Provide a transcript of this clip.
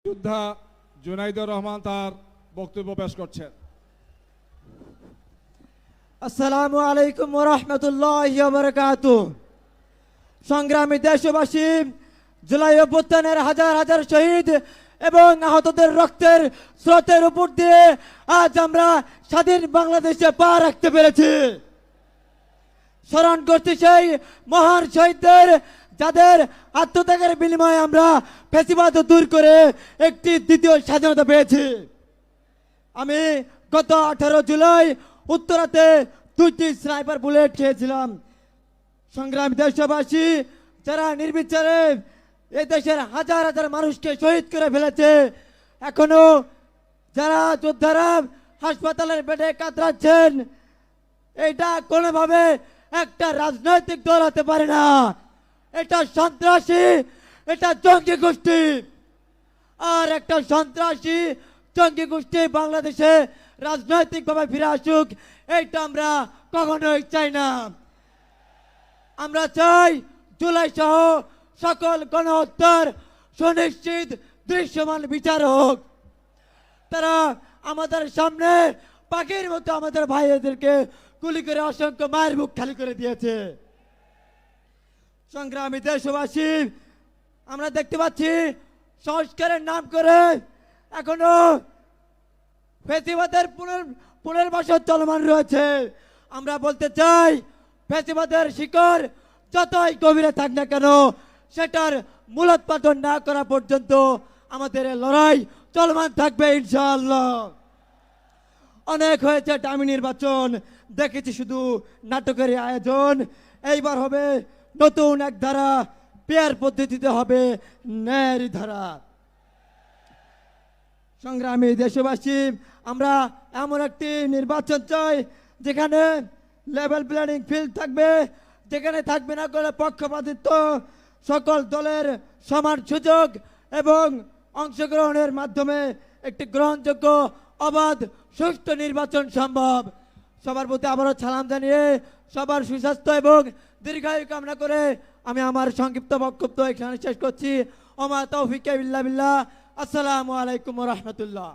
যোদ্ধা জুনাইদুর রহমান তার বক্তব্য পেশ করছেন। আসসালামু আলাইকুম ওয়া রাহমাতুল্লাহি ওয়া বারাকাতুহু। সংগ্রামী দেশবাসী, জুলাই অভ্যুত্থানের হাজার হাজার শহীদ এবং আহতদের রক্তের স্রোতের উপর দিয়ে আজ আমরা স্বাধীন বাংলাদেশে পা রাখতে পেরেছি। স্মরণ করছি সেই মহান শহীদদের, যাদের আত্মত্যাগের বিনিময়ে আমরা ফ্যাসিবাদ দূর করে একটি দ্বিতীয় স্বাধীনতা পেয়েছি। আমি গত 18 জুলাই উত্তরাতে 2টি স্নাইপার বুলেট খেয়েছিলাম। সংগ্রামী দেশবাসী, যারা নির্বিচারে এই দেশের হাজার হাজার মানুষকে শহীদ করে ফেলেছে, এখনো যারা যোদ্ধারা হাসপাতালের বেডে কাতরাচ্ছেন, এটা কোনোভাবে একটা রাজনৈতিক দল হতে পারে না। এটা সন্ত্রাসী, এটা জঙ্গি গোষ্ঠী। আর একটা সন্ত্রাসী জঙ্গি গোষ্ঠী বাংলাদেশে রাজনৈতিকভাবে ফিরে আসুক, এইটা আমরা কখনোই চাই না। আমরা চাই জুলাই সহ সকল গণহত্যার সুনিশ্চিত দৃশ্যমান বিচার হোক। তারা আমাদের সামনে পাখির মতো আমাদের ভাইদেরকে গুলি করে অসংখ্য মায়ের বুক খালি করে দিয়েছে। সংগ্রামী দেশবাসী, আমরা দেখতে পাচ্ছি সংস্কারের নাম করে এখনো ফ্যাসিবাদের পুনর্বাসন চলমান রয়েছে। আমরা বলতে চাই, ফ্যাসিবাদের শিকড় যতই গভীরে থাক না কেন, সেটার মূলোৎপাটন না করা পর্যন্ত আমাদের লড়াই চলমান থাকবে ইনশাআল্লাহ। অনেক হয়েছে ডামি নির্বাচন, দেখেছি শুধু নাটকের আয়োজন। এইবার হবে নতুন এক ধারা, পেয়ার পদ্ধতিতে হবে ন্যায়ের ধারা। সংগ্রামী দেশবাসী, আমরা এমন একটি নির্বাচন চাই যেখানে লেভেল প্ল্যানিং ফিল্ড থাকবে, যেখানে থাকবে না কোনো পক্ষপাতিত্ব, সকল দলের সমান সুযোগ এবং অংশগ্রহণের মাধ্যমে একটি গ্রহণযোগ্য, অবাধ, সুষ্ঠু নির্বাচন সম্ভব। সবার প্রতি আবারও সালাম জানিয়ে সবার সুস্বাস্থ্য এবং দীর্ঘায়ু কামনা করে আমি আমার সংক্ষিপ্ত বক্তব্য এখানে শেষ করছি। ওমা তৌফিক ইল্লা বিল্লাহ। আসসালামু আলাইকুম ওয়া রাহমাতুল্লাহ।